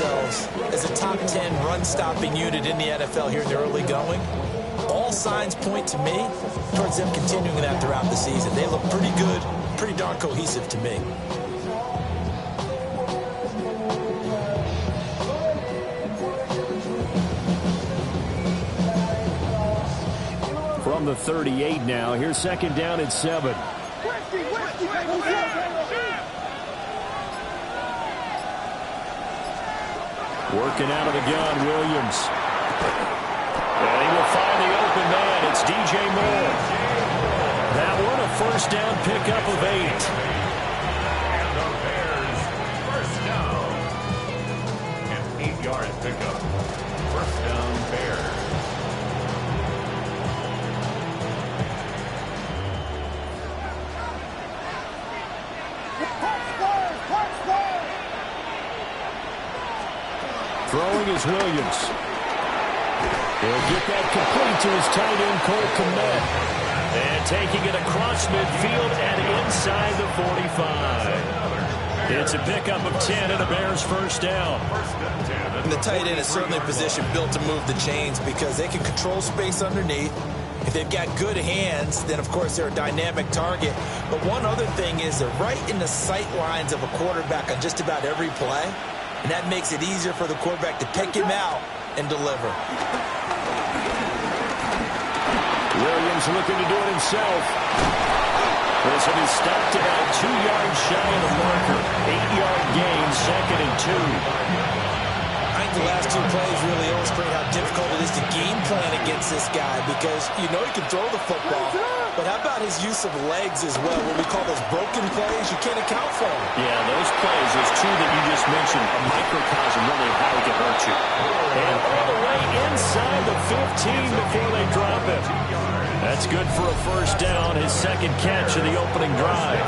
themselves as a top 10 run-stopping unit in the NFL here in the early going. All signs point to me towards them continuing that throughout the season. They look pretty good, pretty darn cohesive to me. From the 38 now, here's second down at 7. Working out of the gun, Williams. And he will find the open man. It's DJ Moore. That one a first down pickup of 8. And the Bears first down. An 8-yard pickup. First down, Bears. Throwing is Williams. He'll get that complete to his tight end, Cole Kmet. And taking it across midfield and inside the 45. It's a pickup of 10 and a Bears first down. And the tight end is certainly a position built to move the chains because they can control space underneath. If they've got good hands, then of course they're a dynamic target. But one other thing is they're right in the sight lines of a quarterback on just about every play. And that makes it easier for the quarterback to pick him out and deliver. Williams looking to do it himself. This one is stopped about 2 yards shy of the marker. 8-yard gain, second and 2. I think the last 2 plays really illustrate how difficult it is to game plan against this guy because you know he can throw the football, but how about his use of legs as well? What we call those broken plays, you can't account for them. Yeah, those plays, those 2 that you just mentioned, a microcosm really of how he can hurt you. And all the way inside the 15 before they drop it. That's good for a first down, his second catch of the opening drive.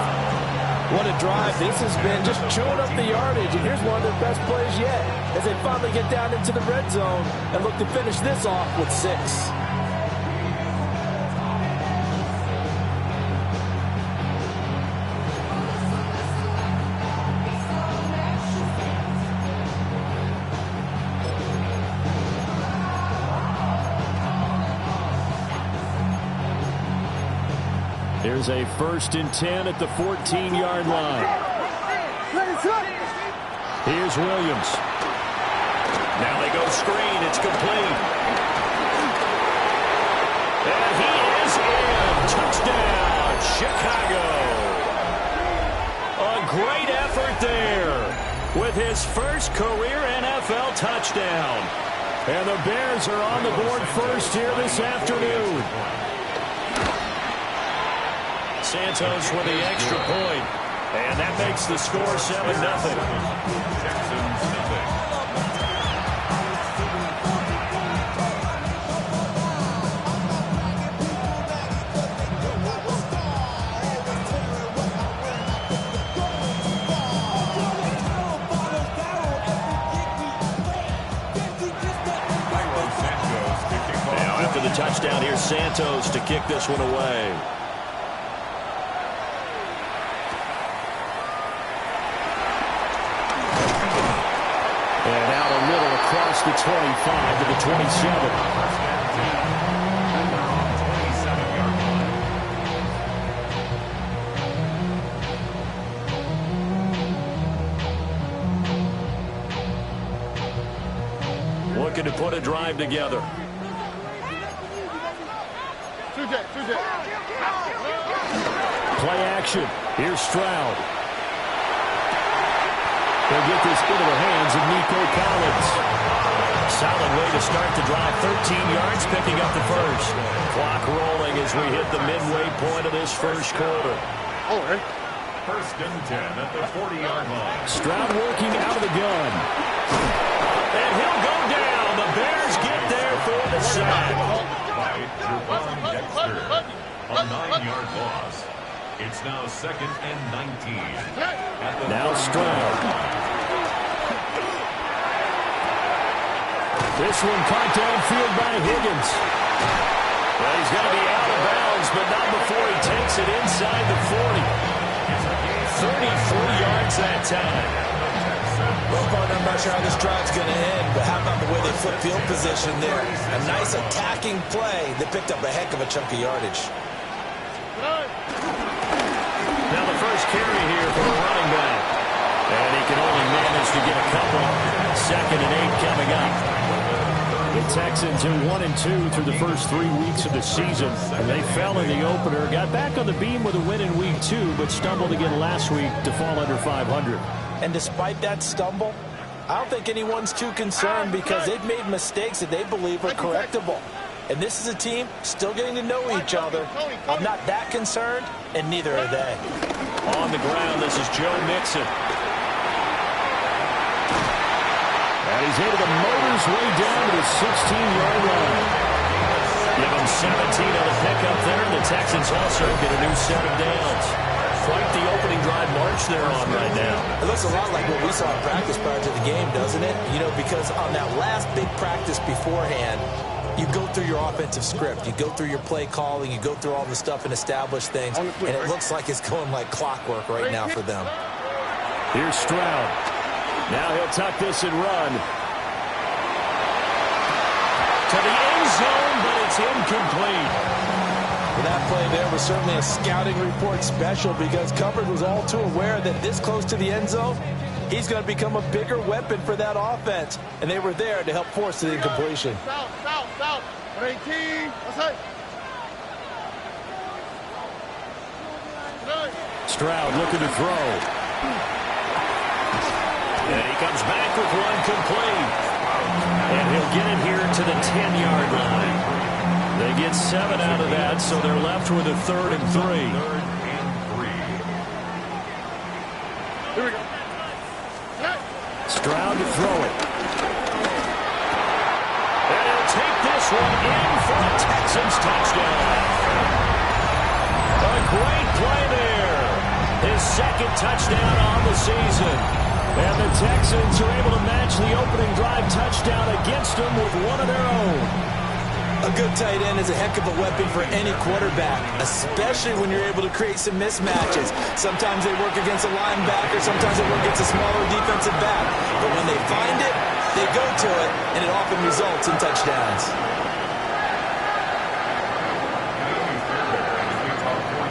What a drive this has been, just chewing up the yardage, and here's one of their best plays yet as they finally get down into the red zone and look to finish this off with 6. Here's a first and 10 at the 14-yard line. Here's Williams. Now they go screen. It's complete. And he is in. Touchdown, Chicago. A great effort there with his first career NFL touchdown. And the Bears are on the board first here this afternoon. Santos with the extra point. And that makes the score 7-0. Texans nothing. Now after the touchdown, here's Santos to kick this one away. Across the 25 to the 27. Looking to put a drive together. Play action. Here's Stroud. They'll get this into the hands of Nico Collins. Solid way to start the drive. 13 yards, picking up the first. Clock rolling as we hit the midway point of this first quarter. All right. First and 10 at the 40-yard line. Stroud working out of the gun. And he'll go down. The Bears get there for the sack. By Javon Dexter. A 9-yard loss. It's now second and 19. Now Stroud. This one caught downfield by Higgins. Well, he's going to be out of bounds, but not before he takes it inside the 40. 33 yards that time. Well, partner, I'm not sure how this drive's going to end, but how about the way they flip field position there? A nice attacking play that picked up a heck of a chunk of yardage. Now the first carry here for the running back. And he can only manage to get a couple. 2nd and 8 coming up. The Texans are 1-2 through the first 3 weeks of the season. And they fell in the opener. Got back on the beam with a win in week 2, but stumbled again last week to fall under 500. And despite that stumble, I don't think anyone's too concerned because they've made mistakes that they believe are correctable. And this is a team still getting to know each other. I'm not that concerned, and neither are they. On the ground, this is Joe Mixon. And he's able to motor his way down to the 16-yard line. Give him 17 on the pickup there. The Texans also get a new set of downs. Quite the opening drive march they're on right now. It looks a lot like what we saw in practice prior to the game, doesn't it? You know, because on that last big practice beforehand, you go through your offensive script. You go through your play calling. You go through all the stuff and establish things. And it looks like it's going like clockwork right now for them. Here's Stroud. Now he'll tuck this and run. To the end zone, but it's incomplete. Well, that play there was certainly a scouting report special because Covered was all too aware that this close to the end zone, he's going to become a bigger weapon for that offense. And they were there to help force the incompletion. Stroud looking to throw. And he comes back with one complete. And he'll get it here to the 10-yard line. They get 7 out of that, so they're left with a 3rd and 3. Here we go. Stroud to throw it. And he'll take this one in for a Texans touchdown. A great play there. His 2nd touchdown on the season. And the Texans are able to match the opening drive touchdown against them with one of their own. A good tight end is a heck of a weapon for any quarterback, especially when you're able to create some mismatches. Sometimes they work against a linebacker, sometimes they work against a smaller defensive back. But when they find it, they go to it, and it often results in touchdowns.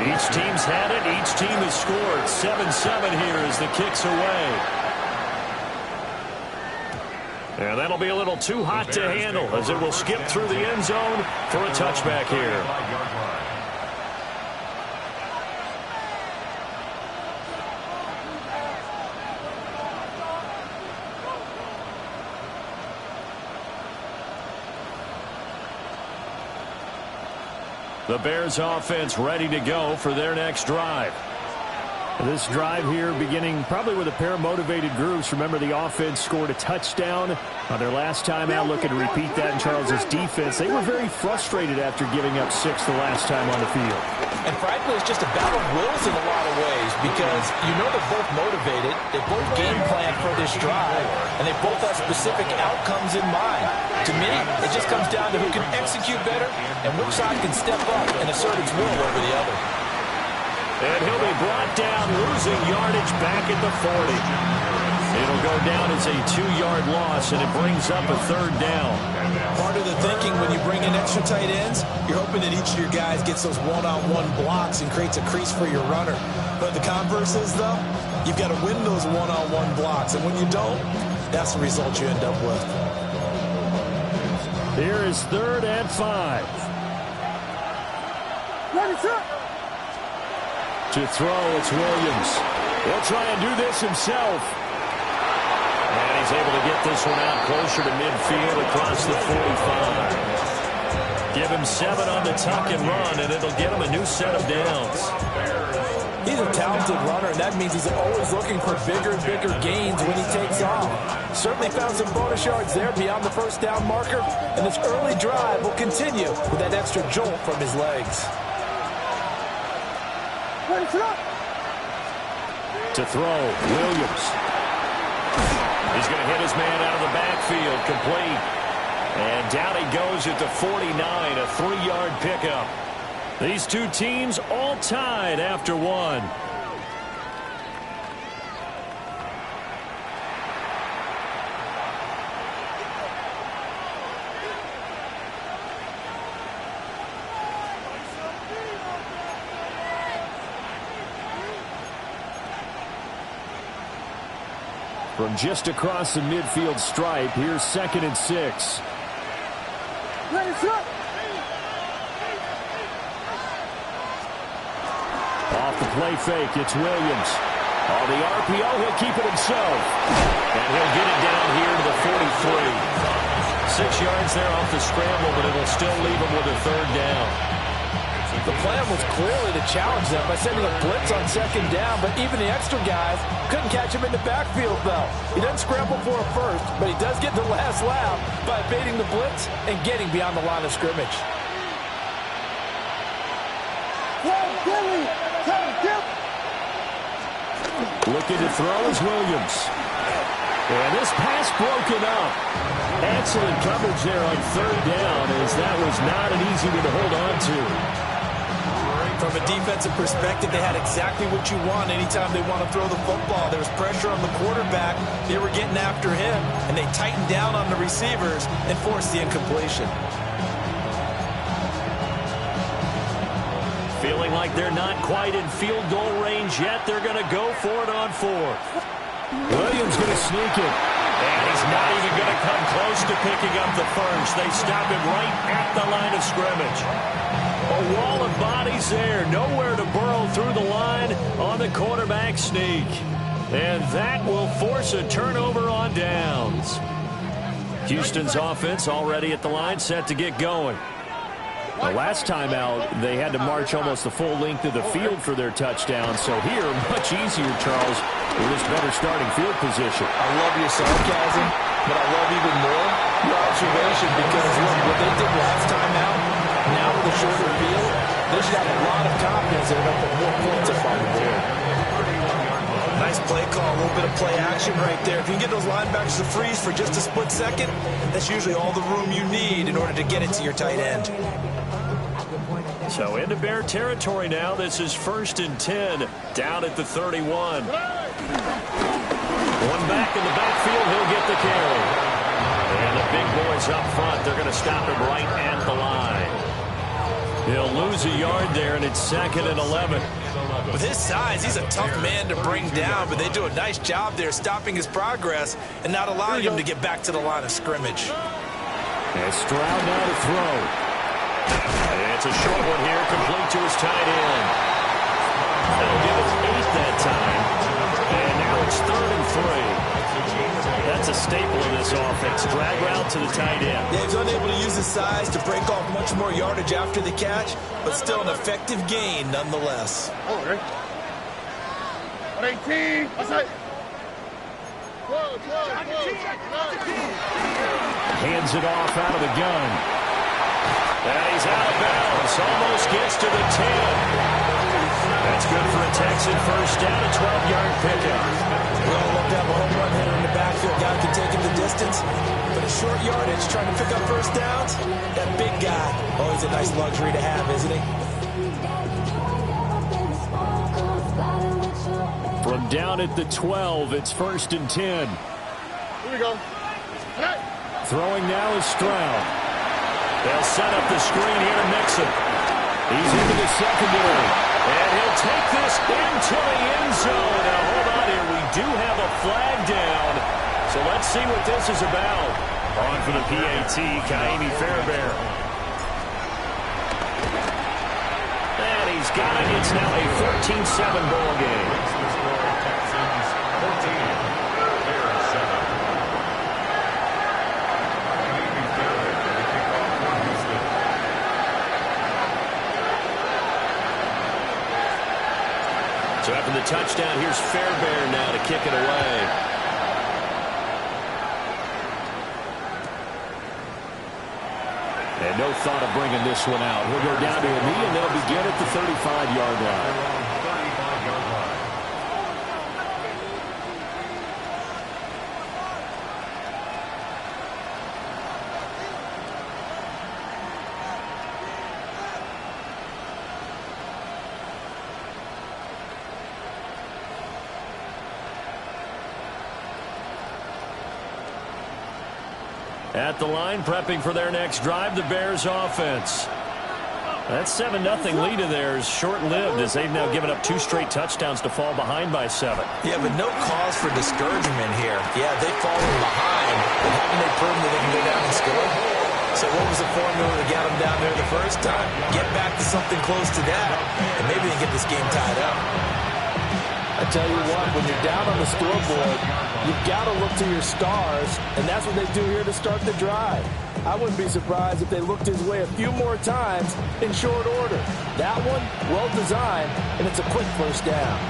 Each team's had it, each team has scored. 7-7 here as the kick's away. And that'll be a little too hot to handle as it will skip through the end zone for a touchback here. The Bears offense ready to go for their next drive. This drive here beginning probably with a pair of motivated groups. Remember, the offense scored a touchdown on their last time out. Looking to repeat that in Charles's defense. They were very frustrated after giving up 6 the last time on the field. And frankly, it's just a battle of wills in a lot of ways because you know they're both motivated. They both game plan for this drive, and they both have specific outcomes in mind. To me, it just comes down to who can execute better and which side can step up and assert its will over the other. And he'll be brought down, losing yardage back at the 40. It'll go down as a 2-yard loss, and it brings up a 3rd down. Part of the thinking when you bring in extra tight ends, you're hoping that each of your guys gets those one-on-one blocks and creates a crease for your runner. But the converse is, though, you've got to win those one-on-one blocks. And when you don't, that's the result you end up with. Here is 3rd and 5. To throw, it's Williams. He'll try and do this himself. And he's able to get this one out closer to midfield across the 45. Give him 7 on the tuck and run, and it'll get him a new set of downs. He's a talented runner, and that means he's always looking for bigger and bigger gains when he takes off. Certainly found some bonus yards there beyond the 1st down marker, and this early drive will continue with that extra jolt from his legs. To throw, Williams. He's going to hit his man out of the backfield, complete. And down he goes at the 49, a 3-yard pickup. These two teams all tied after 1. From just across the midfield stripe, here's 2nd and 6. Off the play fake, it's Williams. Oh, the RPO, he'll keep it himself. And he'll get it down here to the 43. 6 yards there off the scramble, but it'll still leave him with a 3rd down. The plan was clearly to challenge them by sending a blitz on 2nd down, but even the extra guys couldn't catch him in the backfield, though. He doesn't scramble for a first, but he does get the last lap by evading the blitz and getting beyond the line of scrimmage. Looking to throw is Williams. And this pass broken up. Excellent coverage there on 3rd down, as that was not an easy one to hold on to. From a defensive perspective, they had exactly what you want anytime they want to throw the football. There was pressure on the quarterback. They were getting after him, and they tightened down on the receivers and forced the incompletion. Feeling like they're not quite in field goal range yet. They're going to go for it on 4th. Williams going to sneak it. And he's not even going to come close to picking up the first. They stop him right at the line of scrimmage. A wall of bodies there. Nowhere to burrow through the line on the quarterback sneak. And that will force a turnover on downs. Houston's offense already at the line, set to get going. The last time out, they had to march almost the full length of the field for their touchdown. So here, much easier, Charles, with this better starting field position. I love your sarcasm, but I love even more your observation, because look, what they did last time out, now with a shorter field, they should have a lot of confidence they're going to put more points up on the board. Nice play call, a little bit of play action right there. If you can get those linebackers to freeze for just a split second, that's usually all the room you need in order to get it to your tight end. So into Bear territory now. This is 1st and 10 down at the 31. One back in the backfield. He'll get the carry. And the big boys up front, they're going to stop him right at the line. He'll lose a yard there, and it's 2nd and 11. With his size, he's a tough man to bring down, but they do a nice job there stopping his progress and not allowing him to get back to the line of scrimmage. And Stroud now to throw. It's a short one here, complete to his tight end. That'll give it 8 that time. And now it's 3rd and 3. That's a staple of this offense. Drag route to the tight end. Yeah, he's unable to use his size to break off much more yardage after the catch, but still an effective gain nonetheless. Okay. 18. Outside. Hands it off out of the gun. And he's out of bounds. Almost gets to the 10. That's good for a Texan first down, a 12-yard pickup. We all love to have a home run hitter in the backfield. Guy can take it the distance. But a short yardage, trying to pick up first downs, that big guy, always a nice luxury to have, isn't he? From down at the 12, it's 1st and 10. Here we go. Hey. Throwing now is Stroud. They'll set up the screen here to Mixon. He's into the secondary. And he'll take this into the end zone. Now, hold on here. We do have a flag down. So let's see what this is about. On for the PAT, Kaimi Fairbairn. And he's got it. It's now a 14-7 ball game. Texans 14, Bears 7. So after the touchdown, here's Fairbairn now to kick it away. And no thought of bringing this one out. He'll go down to a knee, and they'll begin at the 35-yard line. At the line, prepping for their next drive, the Bears offense. That 7-0 lead of theirs short-lived as they've now given up 2 straight touchdowns to fall behind by 7. Yeah, but no cause for discouragement here. Yeah, they've fallen behind, but haven't they proven that they can go down and score? So what was the formula that got them down there the first time? Get back to something close to that, and maybe they can get this game tied up. I tell you what, when you're down on the scoreboard, you've got to look to your stars, and that's what they do here to start the drive. I wouldn't be surprised if they looked his way a few more times in short order. That one, well designed, and it's a quick first down.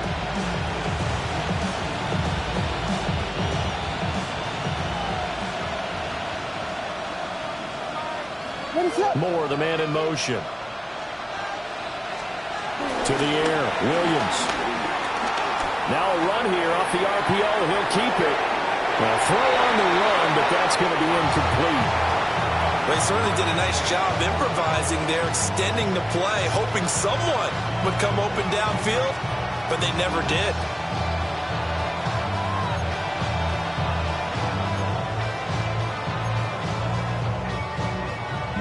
Moore, the man in motion. To the air, Williams. Now a run here off the RPO. He'll keep it. Well, throw on the run, but that's going to be incomplete. They certainly did a nice job improvising there, extending the play, hoping someone would come open downfield, but they never did.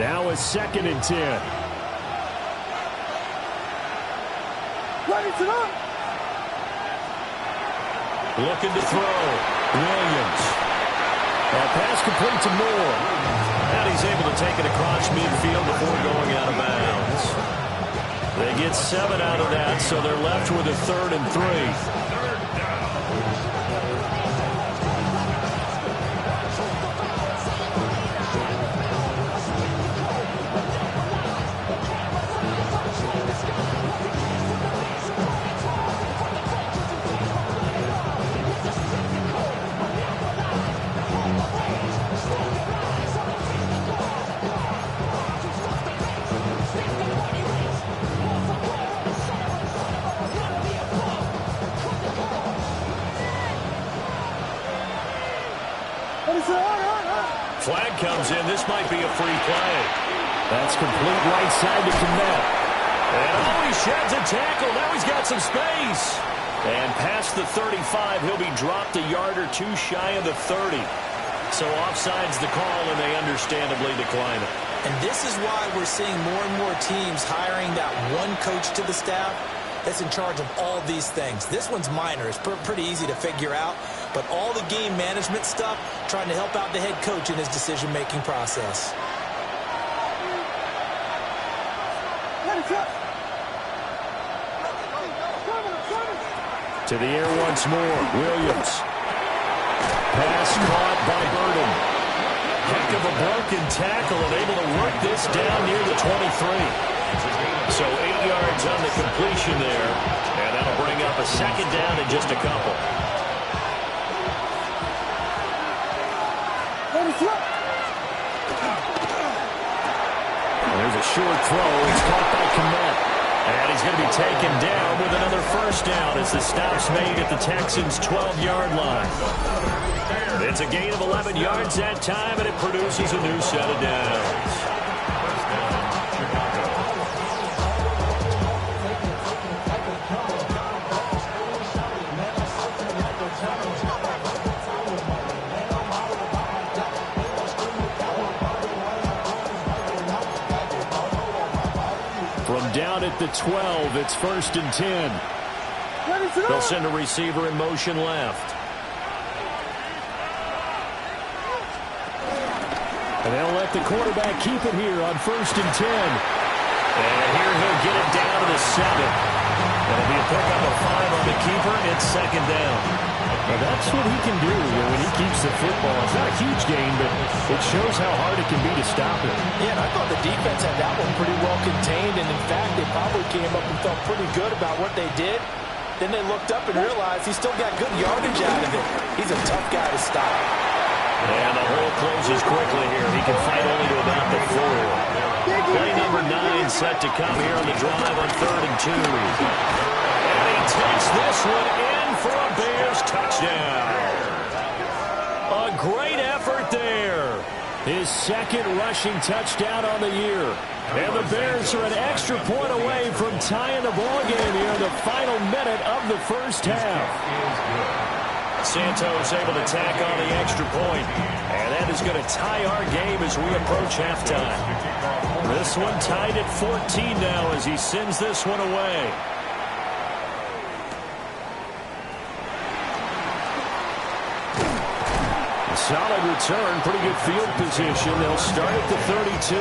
Now a 2nd and 10. Looking to throw. Williams. That pass complete to Moore. And he's able to take it across midfield before going out of bounds. They get 7 out of that, so they're left with a 3rd and 3. Flag comes in. This might be a free play. That's complete right side to Komet. And he sheds a tackle. Now he's got some space. And past the 35, he'll be dropped a yard or 2 shy of the 30. So offside's the call, and they understandably decline it. And this is why we're seeing more and more teams hiring that one coach to the staff that's in charge of all these things. This one's minor. It's pretty easy to figure out. But all the game management stuff, trying to help out the head coach in his decision-making process. To the air once more. Williams. Pass caught by Burden. Heck of a broken tackle and able to work this down near the 23. So 8 yards on the completion there. And that'll bring up a 2nd down in just a couple. There's a short throw. It's caught by Komet. And he's going to be taken down with another 1st down as the stop's made at the Texans' 12-yard line. It's a gain of 11 yards that time, and it produces a new set of downs. Down at the 12, it's 1st and 10. They'll send a receiver in motion left. And they'll let the quarterback keep it here on 1st and 10. And here he'll get it down to the 7. That'll be a pickup of 5 on the keeper, and it's 2nd down. Now that's what he can do when he keeps the football. It's not a huge gain, but it shows how hard it can be to stop it. Yeah, and I thought the defense had that one pretty well contained, and in fact, they probably came up and felt pretty good about what they did. Then they looked up and realized he still got good yardage out of it. He's a tough guy to stop. And the hole closes quickly here. He can fight only to about the 4. Play number 9 set to come here on the drive on 3rd and 2. And he takes this one in for a Bears touchdown. A great effort there. His 2nd rushing touchdown on the year. And the Bears are an extra point away from tying the ballgame here in the final minute of the 1st half. Santos able to tack on the extra point. And that is going to tie our game as we approach halftime. This one tied at 14 now as he sends this one away. Solid return, pretty good field position. They'll start at the 32.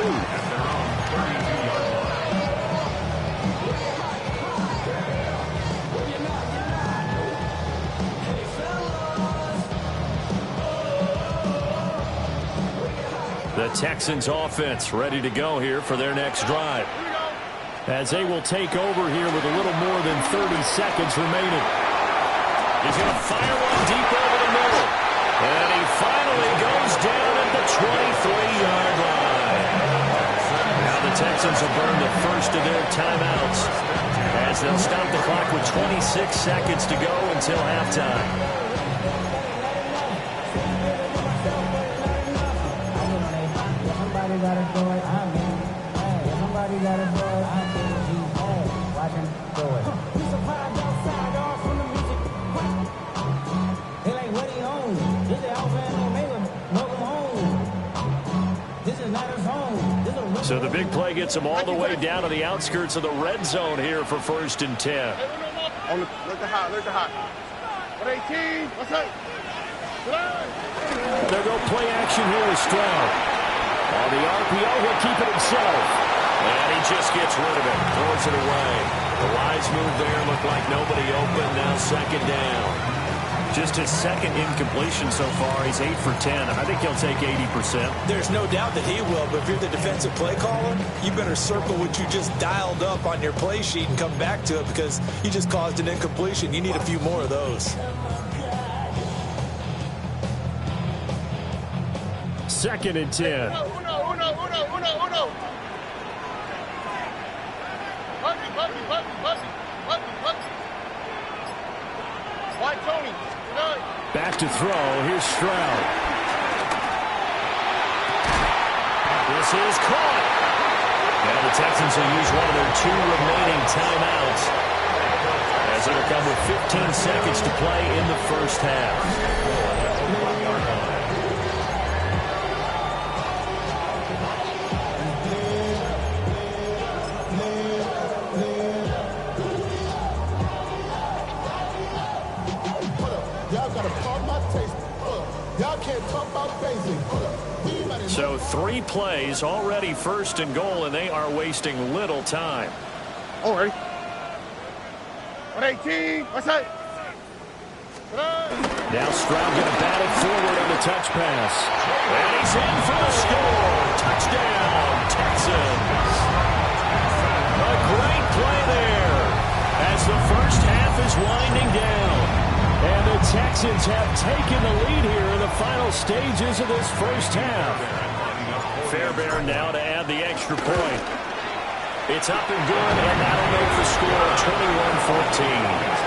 The Texans offense ready to go here for their next drive. As they will take over here with a little more than 30 seconds remaining. He's going to fire one deep over the middle. And he finally goes down at the 23-yard line. Now the Texans will burn the first of their timeouts as they'll stop the clock with 26 seconds to go until halftime. Somebody got to do it. Somebody got to do it. Watch him do it. He's surprised outside off from the music. They like, what he owns? This is Alpha and Omega. Welcome home. This is not his home. So the big play gets him all the way down to the outskirts of the red zone here for 1st and 10. Look at hot. 118. What's up? They'll go play action here with Stroud. On the RPO, he'll keep it himself. And he just gets rid of it. Throws it away. The wise move there looked like nobody open. Now 2nd down. Just his 2nd incompletion so far. He's 8 for 10. I think he'll take 80%. There's no doubt that he will, but if you're the defensive play caller, you better circle what you just dialed up on your play sheet and come back to it because you just caused an incompletion. You need a few more of those. 2nd and 10. Uno. White Tony. Back to throw. Here's Stroud. This is caught. And the Texans will use one of their 2 remaining timeouts as it'll come with 15 seconds to play in the first half. So 3 plays already 1st and goal, and they are wasting little time. All right. 118. What's that? Now Stroud going to bat it forward on the touch pass. And he's in for the score. Touchdown, Texans. A great play there as the first half is winding down. And the Texans have taken the lead here in the final stages of this first half. Fairbairn now to add the extra point. It's up and good, and that'll make the score 21-14.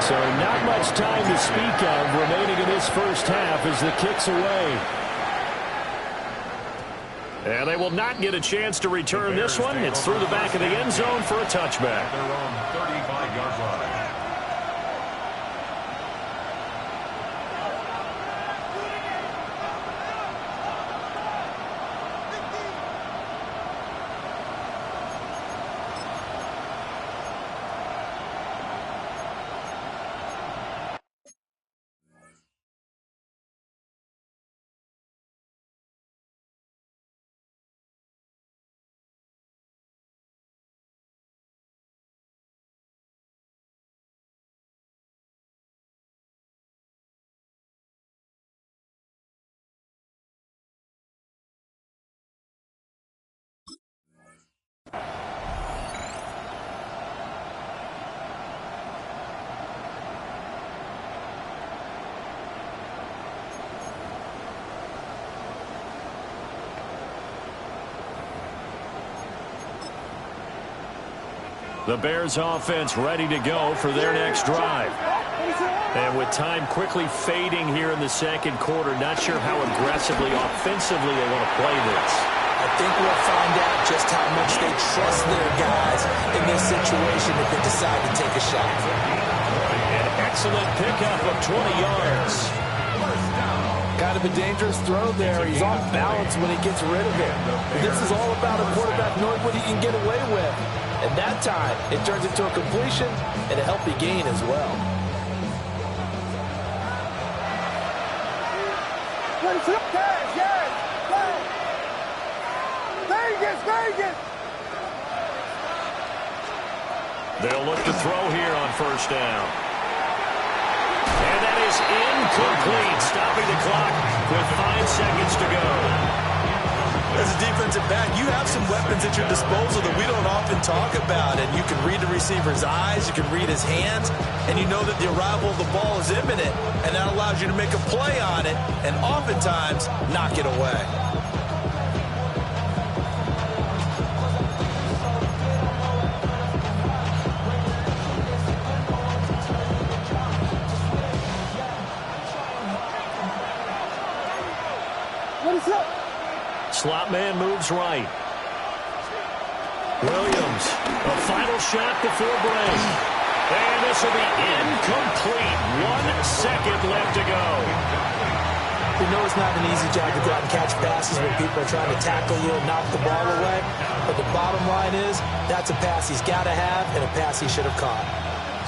So not much time to speak of remaining in this first half as the kick's away. And they will not get a chance to return this one. It's through the back of the end zone for a touchback. Their own 35-yard line. The Bears offense ready to go for their next drive. And with time quickly fading here in the second quarter, not sure how aggressively, offensively they want to play this. I think we'll find out just how much they trust their guys in this situation if they decide to take a shot. An excellent pickup of 20 yards. Kind of a dangerous throw there. He's off balance when he gets rid of it. This is all about a quarterback knowing what he can get away with. And that time, it turns into a completion and a healthy gain as well. Vegas! They'll look to throw here on first down. And that is incomplete, stopping the clock with 5 seconds to go. As a defensive back, you have some weapons at your disposal that we don't often talk about. And you can read the receiver's eyes, you can read his hands, and you know that the arrival of the ball is imminent. And that allows you to make a play on it and oftentimes knock it away. Slot man moves right. Williams, a final shot before break. And this will be incomplete. 1 second left to go. We know it's not an easy job to go out and catch passes when people are trying to tackle you and knock the ball away. But the bottom line is, that's a pass he's got to have and a pass he should have caught.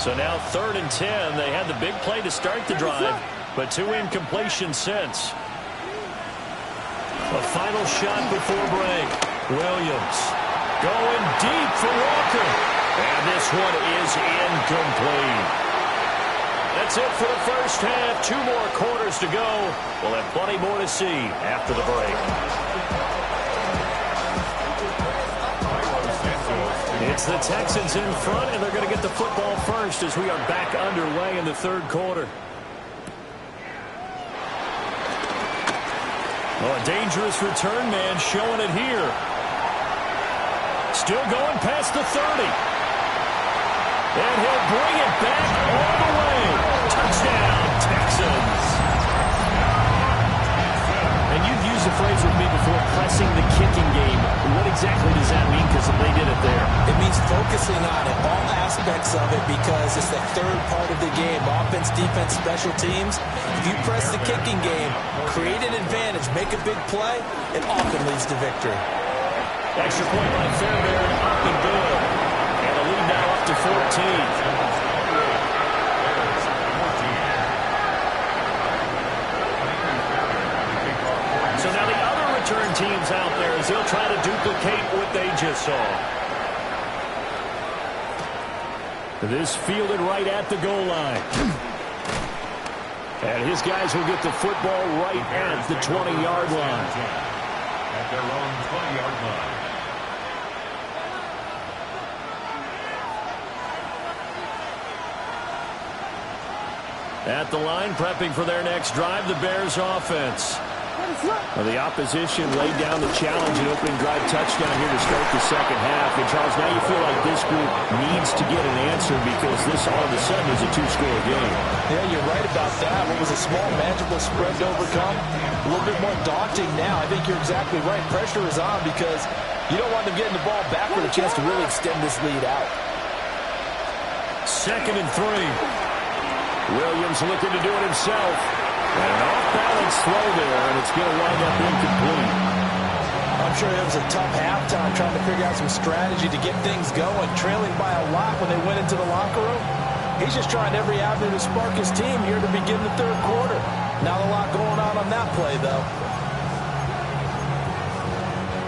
So now 3rd and 10. They had the big play to start the drive, but 2 incompletions since. A final shot before break. Williams going deep for Walker. And this one is incomplete. That's it for the first half. 2 more quarters to go. We'll have plenty more to see after the break. It's the Texans in front, and they're going to get the football first as we are back underway in the 3rd quarter. Oh, a dangerous return man showing it here. Still going past the 30. And he'll bring it back all the way. Touchdown, Texans. And you've used the phrase with me before, pressing the kicking game. What exactly does that mean? Because they did it there. It means focusing on it, all aspects of it, because it's the 3rd part of the game. Offense, defense, special teams. If you press the kicking game, create an advantage, make a big play, it often leads to victory. Extra point by Fairbairn, up and good. And the lead now up to 14. So now the other return teams out there as they'll try to duplicate what they just saw. This fielded right at the goal line. And his guys will get the football right at the 20-yard line. At their own 20-yard line. At the line, prepping for their next drive, the Bears offense. Well, the opposition laid down the challenge and opening drive touchdown here to start the 2nd half. And, Charles, now you feel like this group needs to get an answer because this all of a sudden is a 2-score game. Yeah, you're right about that. What was a small, manageable spread to overcome, a little bit more daunting now. I think you're exactly right. Pressure is on because you don't want them getting the ball back with a chance to really extend this lead out. 2nd and 3. Williams looking to do it himself. And an off-balance throw there, and it's going to wind up incomplete. I'm sure it was a tough halftime trying to figure out some strategy to get things going, trailing by a lot when they went into the locker room. He's just trying every avenue to spark his team here to begin the 3rd quarter. Not a lot going on that play, though.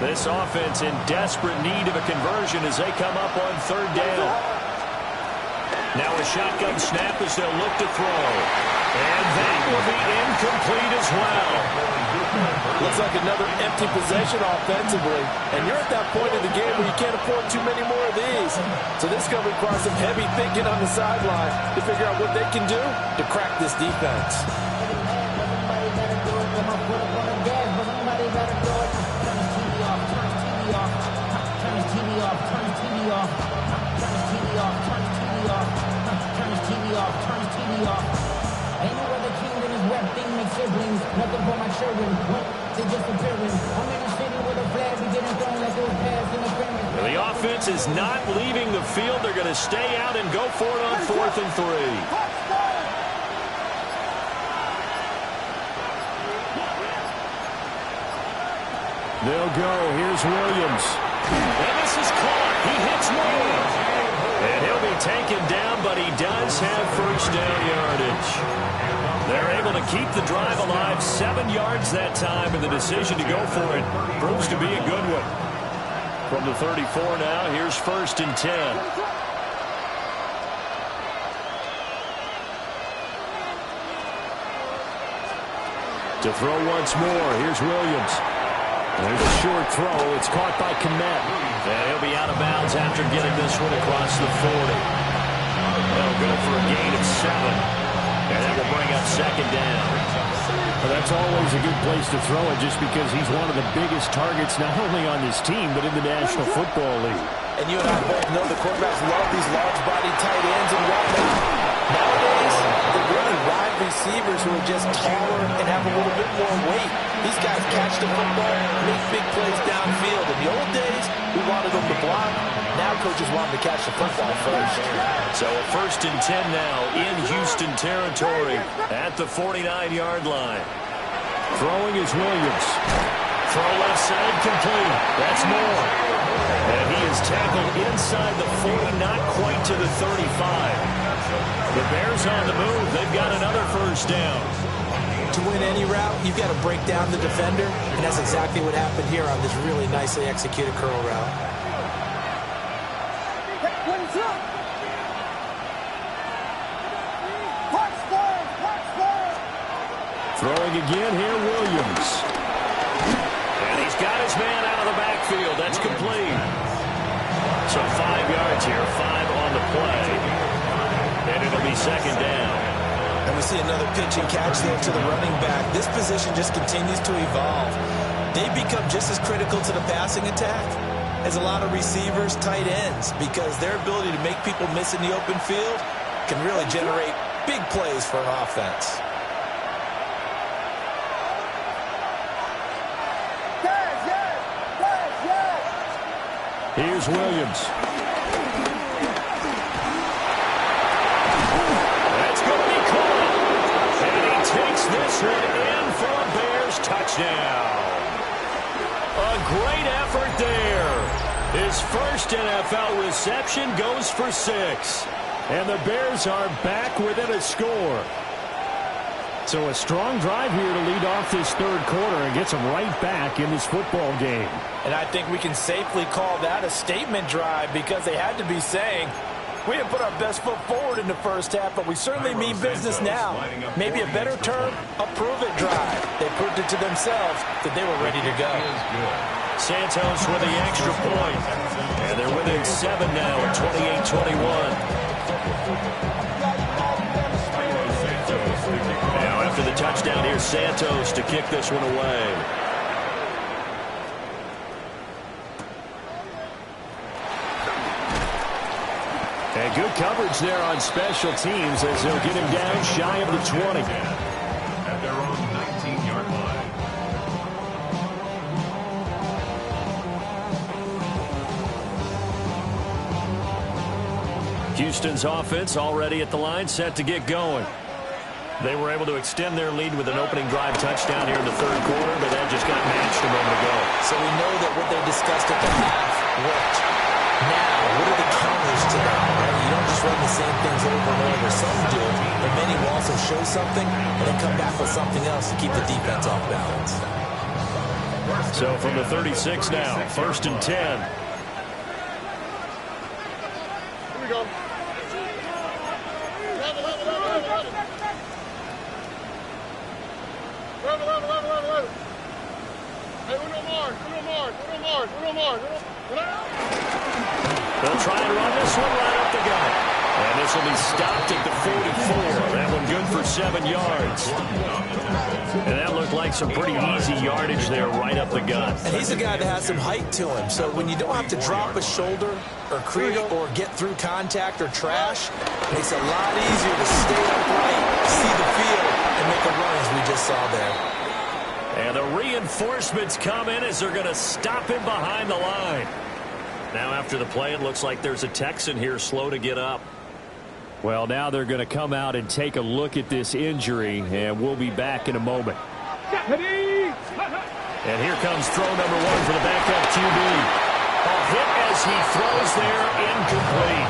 This offense in desperate need of a conversion as they come up on 3rd down. Now a shotgun snap as they'll look to throw. And that will be incomplete as well. Looks like another empty possession offensively. And you're at that point in the game where you can't afford too many more of these. So this is going to require some heavy thinking on the sideline to figure out what they can do to crack this defense. Ain't no other king than his web thing makes siblings. Nothing for my children. The offense is not leaving the field. They're going to stay out and go for it on 4th and 3. They'll go. Here's Williams. And this is caught. He hits Moore. And he'll be taken down, but he does have first down yardage. They're able to keep the drive alive. 7 yards that time, and the decision to go for it proves to be a good one. From the 34 now, here's 1st and 10. To throw once more, here's Williams. There's a short throw. It's caught by Kmet. And he'll be out of bounds after getting this one across the 40. They'll go for a gain of 7. And that will bring up 2nd down. Well, that's always a good place to throw it just because he's one of the biggest targets not only on this team but in the National Football League. And you and I both know the quarterbacks love these large-bodied tight ends and whatnot. Nowadays, they're really wide receivers who are just taller and have a little bit more weight. These guys catch the football, make big plays downfield. In the old days, we wanted them to block. Now coaches want them to catch the football first. So a 1st and 10 now in Houston territory at the 49-yard line. Throwing is Williams. Throw left side complete. That's Moore. And he is tackled inside the 40, not quite to the 35. The Bears on the move. They've got another first down. To win any route, you've got to break down the defender, and that's exactly what happened here on this really nicely executed curl route. Throwing again here, Williams. And he's got his man out of the backfield. That's complete. So 5 yards here, 5 on the play. And it'll be 2nd down. And we see another pitch and catch there to the running back. This position just continues to evolve. They become just as critical to the passing attack as a lot of receivers, tight ends, because their ability to make people miss in the open field can really generate big plays for an offense. Here's Williams. That's going to be caught. And he takes this one in for a Bears touchdown. A great effort there. His first NFL reception goes for 6. And the Bears are back within a score. So a strong drive here to lead off this 3rd quarter and gets them right back in this football game. And I think we can safely call that a statement drive because they had to be saying, we didn't put our best foot forward in the first half, but we certainly mean business now. Maybe a better term, a prove-it drive. They proved it to themselves that they were ready to go. Santos with the extra point. And they're within 7 now at 28-21. Now after the touchdown, here's Santos to kick this one away. And good coverage there on special teams as they'll get him down shy of the 20. At their own 19-yard line. Houston's offense already at the line, set to get going. They were able to extend their lead with an opening drive touchdown here in the 3rd quarter, but that just got matched a moment ago. So we know that what they discussed at the half worked. Now, what are the counters to that? Right? You don't just run the same things over and over. Some do, but many will also show something and then come back with something else to keep the defense off balance. So from the 36 now, 1st and 10. Here we go. Level. Hey, Uno Mars. They'll try and run this one right up the gut. And this will be stopped at the 44. That one good for 7 yards. And that looked like some pretty easy yardage there right up the gut. And he's a guy that has some height to him. So when you don't have to drop a shoulder or creep or get through contact or trash, it makes it a lot easier to stay upright, see the field, and make a run as we just saw there. And the reinforcements come in as they're going to stop him behind the line. Now after the play, it looks like there's a Texan here slow to get up. Well, now they're going to come out and take a look at this injury, and we'll be back in a moment. And here comes throw number 1 for the backup QB. A hit as he throws there, incomplete.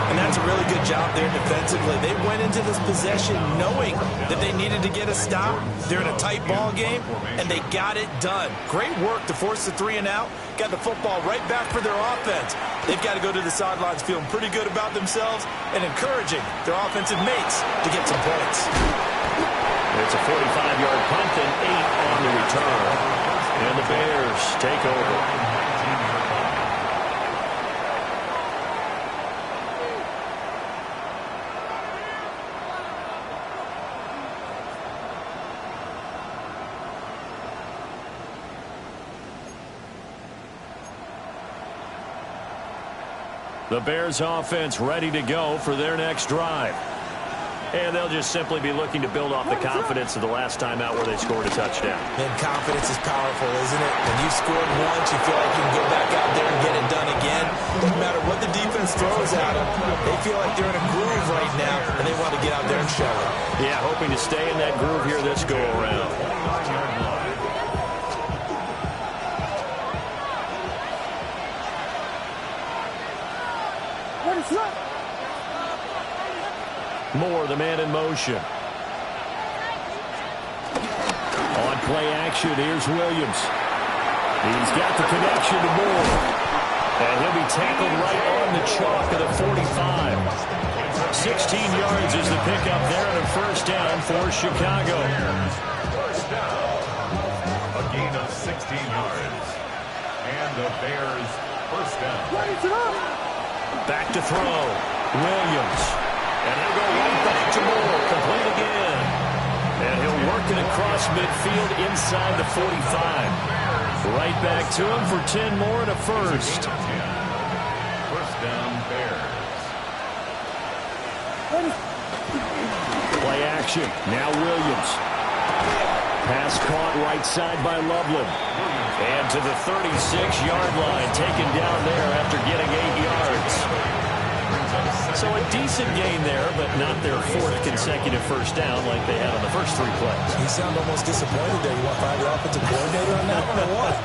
And that's a really good job there defensively. They went into this possession knowing that they needed to get a stop. They're in a tight ball game, and they got it done. Great work to force the 3 and out. Got the football right back for their offense. They've got to go to the sidelines feeling pretty good about themselves and encouraging their offensive mates to get some points. It's a 45-yard punt and 8 on the return. And the Bears take over. The Bears offense ready to go for their next drive. And they'll just simply be looking to build off the confidence of the last time out where they scored a touchdown. And confidence is powerful, isn't it? When you've scored once, you feel like you can go back out there and get it done again. Doesn't matter what the defense throws at them. They feel like they're in a groove right now, and they want to get out there and show it. Yeah, hoping to stay in that groove here this go-around. Moore, the man in motion. On play action, here's Williams. He's got the connection to Moore. And he'll be tackled right on the chalk of the 45. 16 yards is the pickup there and a first down for Chicago. First down. A gain of 16 yards. And the Bears first down. Back to throw. Williams. And he'll go right back to Moore. Complete again. And he'll work it across midfield inside the 45. Right back to him for 10 more and a first. First down, Bears. Play action. Now Williams. Pass caught right side by Loveland. And to the 36-yard line. Taken down there after getting 8 yards. So a decent gain there, but not their 4th consecutive first down like they had on the first 3 plays. You sound almost disappointed there. You want to find the offensive coordinator on that one or what?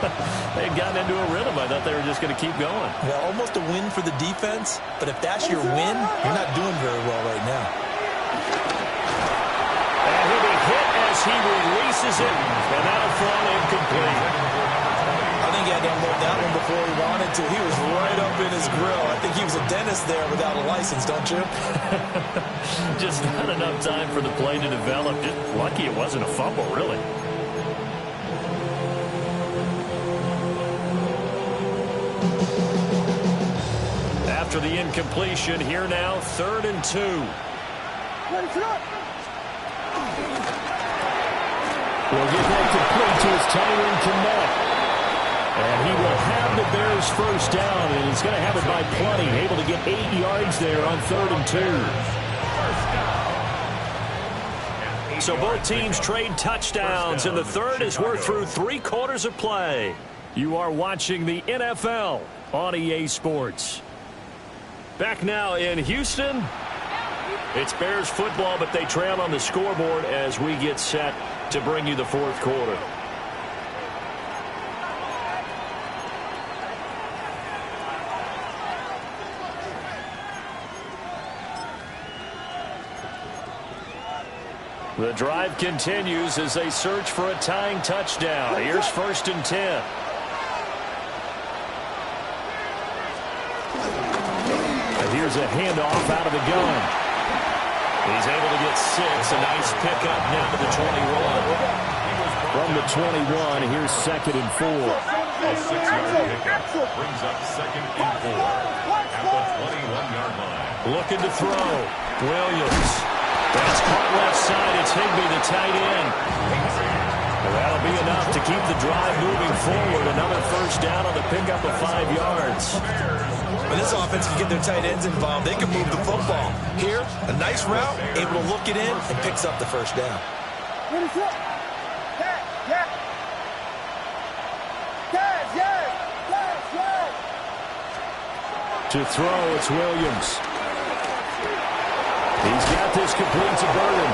They had gotten into a rhythm. I thought they were just going to keep going. Well, almost a win for the defense, but if that's your win, you're not doing very well right now. And he'll be hit as he releases it, and that'll fall incomplete. I think he had to unload that one before he wanted to. He was right up in his grill. I think he was a dentist there without a license, don't you? Just not enough time for the play to develop. Just lucky it wasn't a fumble, really. After the incompletion, here now, 3rd and 2. We'll get that complete to his tight end, Komet. And he will have the Bears first down, and he's going to have it by plenty. Able to get 8 yards there on 3rd and 2. So both teams trade touchdowns, and the third as we're through 3 quarters of play. You are watching the NFL on EA Sports. Back now in Houston. It's Bears football, but they trail on the scoreboard as we get set to bring you the 4th quarter. The drive continues as they search for a tying touchdown. Here's 1st and 10. And here's a handoff out of the gun. He's able to get 6. A nice pickup now to the 21. From the 21, here's 2nd and 4. A 6-yard pickup brings up 2nd and 4 at the 21-yard line. Looking to throw. Williams. That's caught left side. It's Higbee, the tight end. And that'll be enough to keep the drive moving forward. Another first down on the pickup of 5 yards. When this offense can get their tight ends involved, they can move the football. Here, a nice route, able to look it in, and picks up the first down. To throw, it's Williams. He's got this complete to Burden.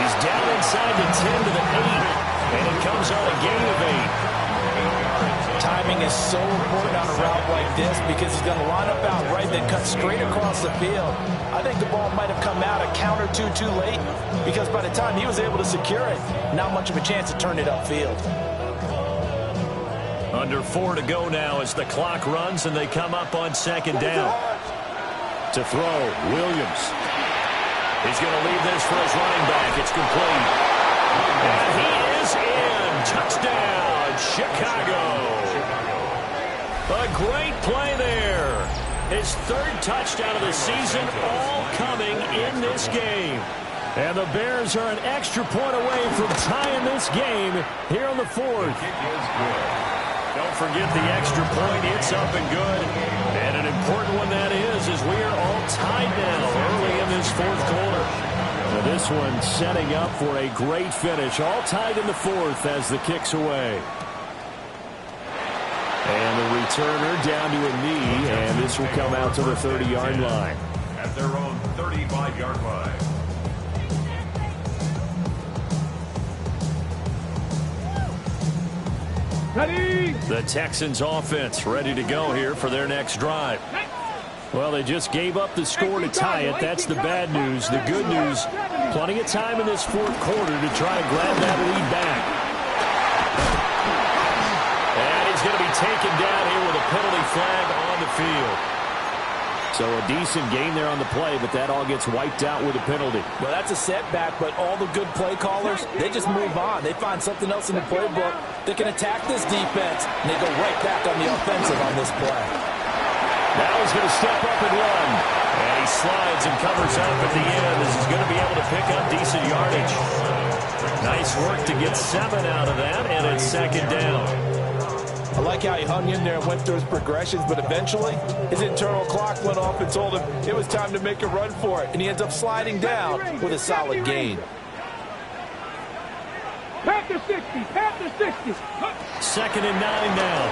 He's down inside the 10 to the 8, and it comes on a gain of 8. Timing is so important on a route like this because he's going to line up out right, then cut straight across the field. I think the ball might have come out a count or two too late because by the time he was able to secure it, not much of a chance to turn it upfield. Under 4 to go now as the clock runs and they come up on second down. To throw, Williams. He's going to leave this for his running back. It's complete. And he is in. Touchdown, Chicago. A great play there. His third touchdown of the season, all coming in this game. And the Bears are an extra point away from tying this game here on the 4th. Don't forget the extra point. It's up and good. And an important one that is as we are all tied now early in this 4th quarter. Now this one setting up for a great finish. All tied in the 4th as the kick's away. And the returner down to a knee, and this will come out to the 30-yard line. At their own 35-yard line. Ready? The Texans offense ready to go here for their next drive. Well, they just gave up the score to tie it. That's the bad news. The good news, plenty of time in this 4th quarter to try and grab that lead back. And he's going to be taken down here with a penalty flag on the field. So a decent gain there on the play, but that all gets wiped out with a penalty. Well, that's a setback, but all the good play callers, they just move on. They find something else in the playbook that can attack this defense, and they go right back on the offensive on this play. Now he's going to step up and run. And he slides and covers up at the end as he's going to be able to pick up decent yardage. Nice work to get 7 out of that, and it's second down. I like how he hung in there and went through his progressions, but eventually his internal clock went off and told him it was time to make a run for it, and he ends up sliding down with a solid gain. Panther 60, Panther 60. Second and 9 now.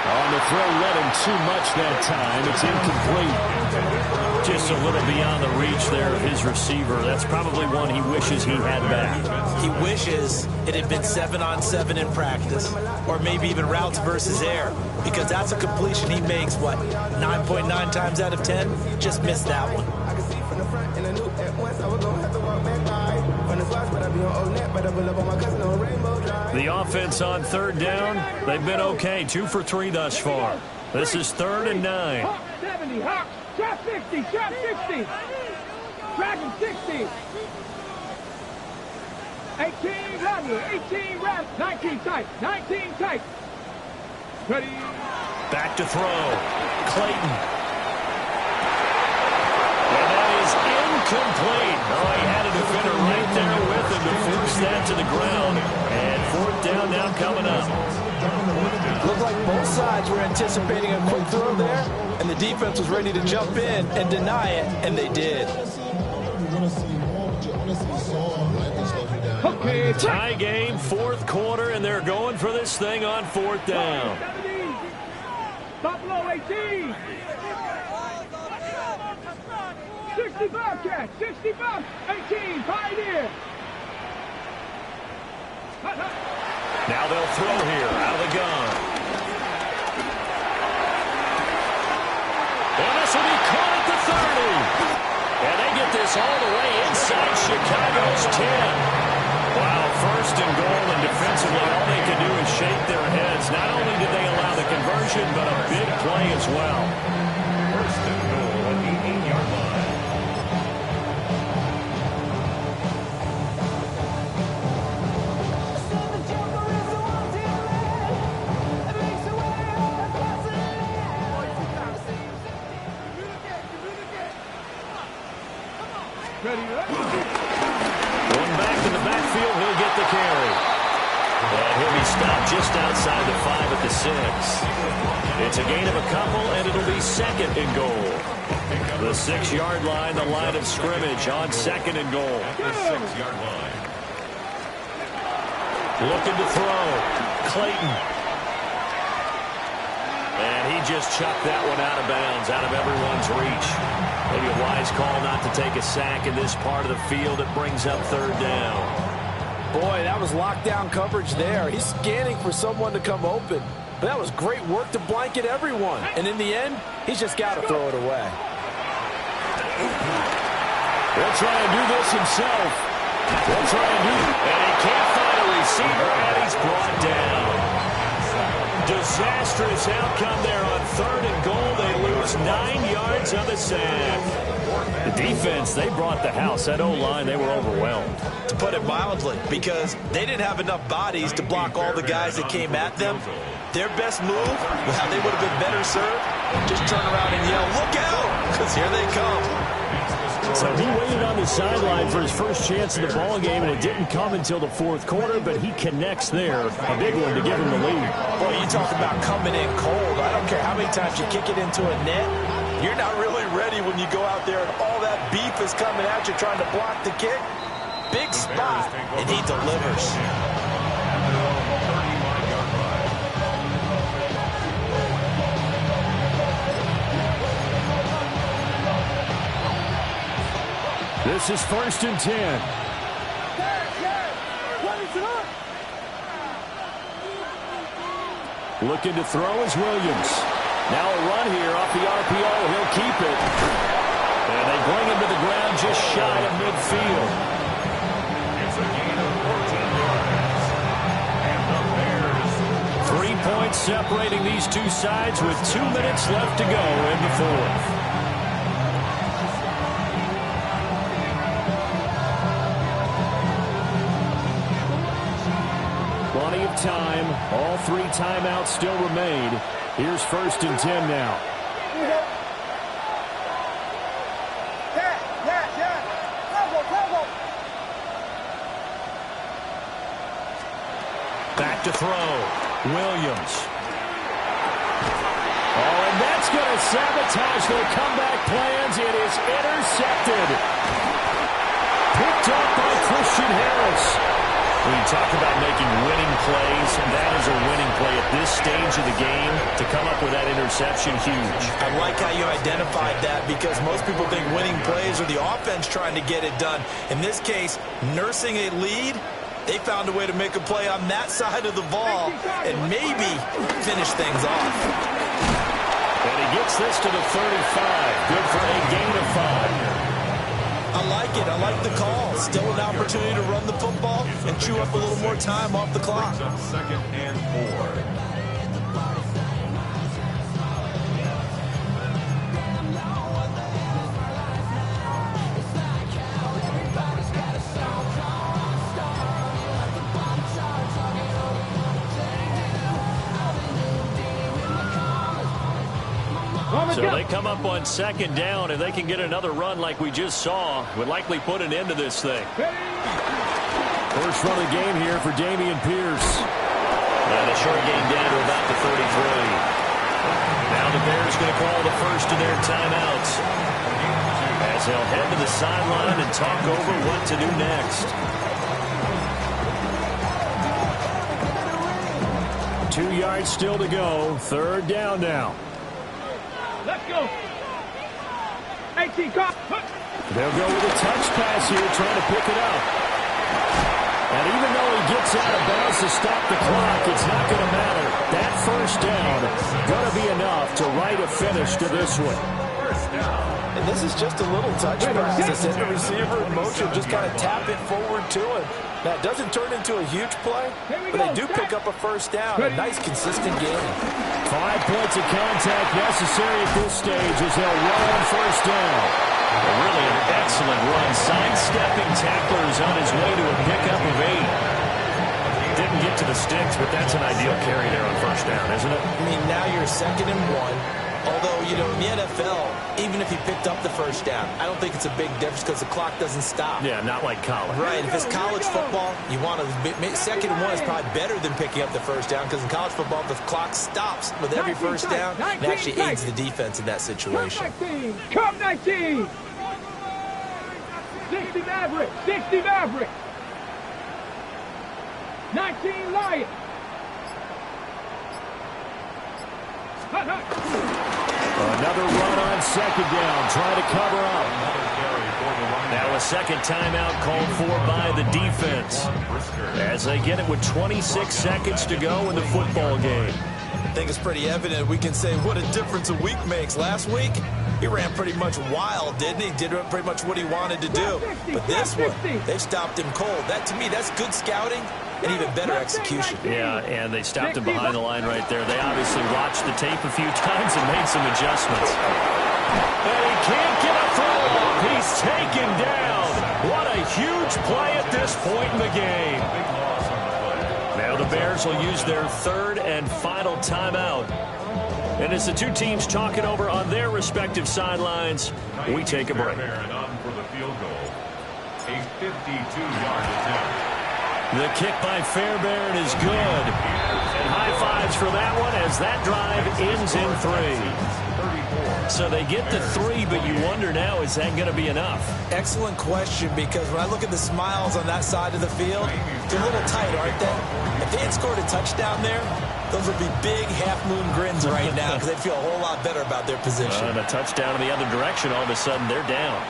On the throw, led him too much that time. It's incomplete. Just a little beyond the reach there of his receiver. That's probably one he wishes he had back. He wishes it had been 7-on-7 in practice, or maybe even routes versus air, because that's a completion he makes, what, 9.9 times out of 10? Just missed that one. The offense on third down, they've been okay. 2 for 3 thus far. This is 3rd and 9. Hawk 70, Hawk, trap 60, trap 60. Dragon 60. 18 level, 18 reps, 19 tight, 19 tight. Ready? Back to throw. Clayton. And that is incomplete. Oh, he had a defender right there with him to force that to the ground. And 4th down now coming up. Looked like both sides were anticipating a quick throw there, and the defense was ready to jump in and deny it, and they did. Okay, Tie game, 4th quarter, and they're going for this thing on 4th down. Buffalo 18. 65 catch, 65, 18, Pioneer. Now they'll throw here out of the gun. And this will be caught at the 30. And they get this all the way inside Chicago's 10. Wow, 1st and goal, and defensively all they can do is shake their heads. Not only did they allow the conversion, but a big play as well. 1st and goal at the 8-yard line. Going back in the backfield, he'll get the carry. And he'll be stopped just outside the 5 at the 6. It's a gain of a couple, and it'll be 2nd and goal. The 6-yard line, the line of scrimmage on 2nd and goal. The 6-yard line. Looking to throw. Clayton. And he just chucked that one out of bounds, out of everyone's reach. Maybe a wise call not to take a sack in this part of the field. It brings up third down. Boy, that was lockdown coverage there. He's scanning for someone to come open. But that was great work to blanket everyone. And in the end, he's just got to throw it away. He'll try and do this himself. He'll try and do it. And he can't find a receiver, and he's brought down. Disastrous outcome there on 3rd and goal. They lose 9 yards on the sack. The defense, they brought the house. That O-line, they were overwhelmed. To put it mildly, because they didn't have enough bodies to block all the guys that came at them. Their best move, how they would have been better served, just turn around and yell, "Look out!" because here they come. So he waited on the sideline for his first chance in the ball game, and it didn't come until the 4th quarter, but he connects there. A big one to give him the lead. Boy, you talk about coming in cold. I don't care how many times you kick it into a net. You're not really ready when you go out there and all that beef is coming at you trying to block the kick. Big spot, and he delivers. This is 1st and 10. Looking to throw is Williams. Now a run here off the RPO. He'll keep it. And they bring him to the ground just shy of midfield. It's a gain of 14 yards. And the Bears. 3 points separating these two sides with 2 minutes left to go in the 4th. Plenty of time. All 3 timeouts still remain. Here's 1st and 10 now. Back to throw. Williams. Oh, and that's going to sabotage their comeback plans. It is intercepted. Picked up by Christian Harris. When you talk about making winning plays, that is a winning play at this stage of the game. To come up with that interception, huge. I like how you identified that because most people think winning plays are the offense trying to get it done. In this case, nursing a lead, they found a way to make a play on that side of the ball and maybe finish things off. And he gets this to the 35. Good for a gain of 5. I like it. I like the call. Still an opportunity to run the football and chew up a little more time off the clock. 2nd and 4. So they come up on 2nd down, and they can get another run like we just saw. Would likely put an end to this thing. First run of the game here for Dameon Pierce. And a short gain down to about the 33. Now the Bears going to call the first of their timeouts, as they'll head to the sideline and talk over what to do next. 2 yards still to go. 3rd down now. Let's go. 18, go. They'll go with a touch pass here, trying to pick it up. And even though he gets out of bounds to stop the clock, it's not going to matter. That 1st down going to be enough to write a finish to this one. And this is just a little touch pass to send the receiver in motion, just kind of tap it forward to him. Now, it doesn't turn into a huge play, but they do pick up a 1st down. A nice, consistent gain. 5 points of contact necessary at this stage as they'll run on 1st down. Really an excellent run. Sidestepping tacklers on his way to a pickup of 8. Didn't get to the sticks, but that's an ideal carry there on 1st down, isn't it? I mean, now you're 2nd and 1. Although, you know, in the NFL, even if he picked up the 1st down, I don't think it's a big difference because the clock doesn't stop. Yeah, not like college. Right. If it's college football, you want to 2nd and 1 is probably better than picking up the 1st down because in college football, the clock stops with every 1st down. It actually aids the defense in that situation. Come 19. 60 Maverick. 60 Maverick. 19 Lion. Another run on second down, trying to cover up. Now a second timeout called for by the defense as they get it with 26 seconds to go in the football game. I think it's pretty evident. We can say what a difference a week makes. Last week, he ran pretty much wild, didn't he? Did pretty much what he wanted to do. But this one, they stopped him cold. That, to me, that's good scouting and even better execution. Yeah, and they stopped him behind the line right there. They obviously watched the tape a few times and made some adjustments. And he can't get a throw off. He's taken down. What a huge play at this point in the game. Now the Bears will use their third and final timeout. And as the two teams talking over on their respective sidelines, we take a break. And on for the field goal. A 52-yard attempt. The kick by Fairbairn is good. And high fives for that one as that drive ends in 3. So they get the 3, but you wonder now, is that going to be enough? Excellent question, because when I look at the smiles on that side of the field, they're a little tight, aren't they? If they had scored a touchdown there, those would be big half-moon grins right now because they'd feel a whole lot better about their position. And a touchdown in the other direction, all of a sudden they're down.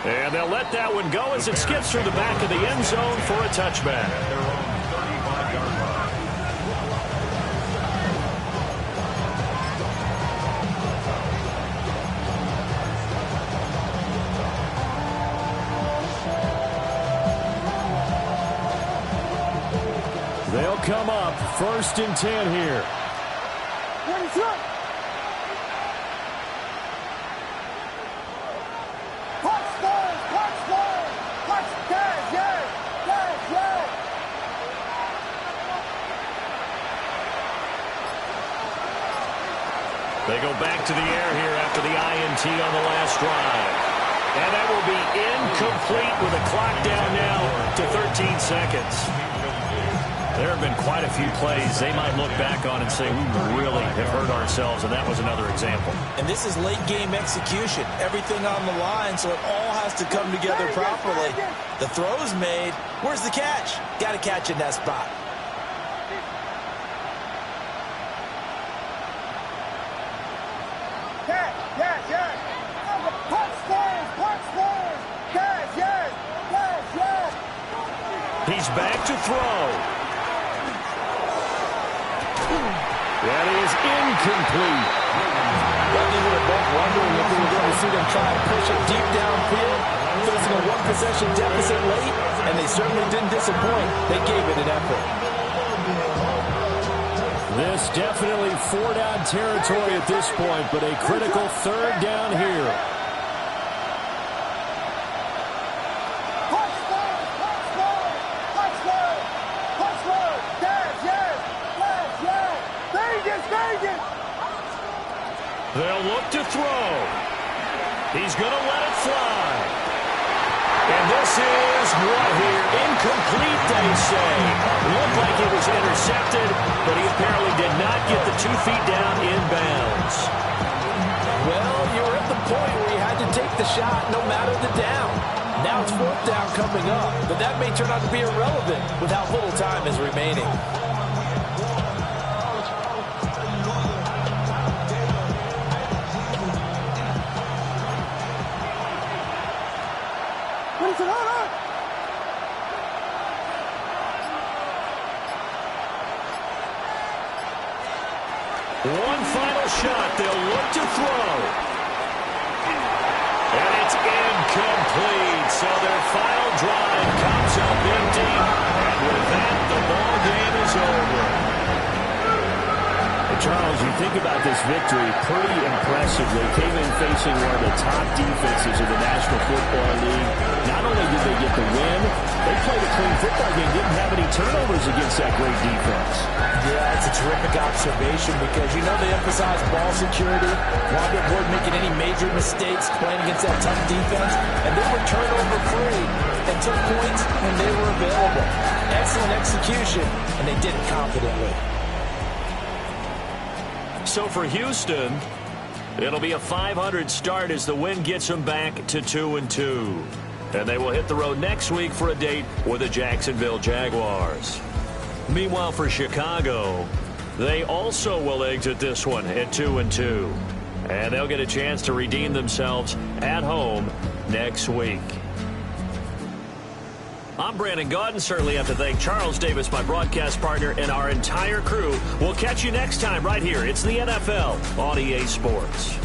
And they'll let that one go as it skips through the back of the end zone for a touchback. Their own 35-yard line. They'll come up 1st and 10 here. They go back to the air here after the INT on the last drive. And that will be incomplete with a clock down now to 13 seconds. There have been quite a few plays they might look back on and say, we really have hurt ourselves, and that was another example. And this is late-game execution. Everything on the line, so it all has to come together properly. The throw's made. Where's the catch? Got to catch in that spot. He's back to throw. That is incomplete. Well, we were both wondering if we were going to see them try to push it deep downfield, facing a one-possession deficit late, and they certainly didn't disappoint. They gave it an effort. This definitely 4-down territory at this point, but a critical 3rd down here. They'll look to throw. He's going to let it fly. And this is what here? Incomplete, they say. Looked like it was intercepted, but he apparently did not get the 2 feet down in bounds. Well, you were at the point where you had to take the shot no matter the down. Now it's 4th down coming up, but that may turn out to be irrelevant with how little time is remaining. One final shot. They'll look to throw. And it's incomplete. So their final drive comes up empty. And with that, the ball game is over. Charles, you think about this victory, pretty impressive. They came in facing one of the top defenses in the National Football League. Not only did they get the win, they played a clean football game, didn't have any turnovers against that great defense. Yeah, it's a terrific observation because, you know, they emphasize ball security, wound up avoid making any major mistakes playing against that tough defense, and they were turnover-free and took points when they were available. Excellent execution, and they did it confidently. So for Houston, it'll be a 500 start as the win gets them back to 2-2. And they will hit the road next week for a date with the Jacksonville Jaguars. Meanwhile, for Chicago, They also will exit this one at 2-2. And they'll get a chance to redeem themselves at home next week. I'm Brandon Gaudin. Certainly have to thank Charles Davis, my broadcast partner, and our entire crew. We'll catch you next time right here. It's the NFL on EA Sports.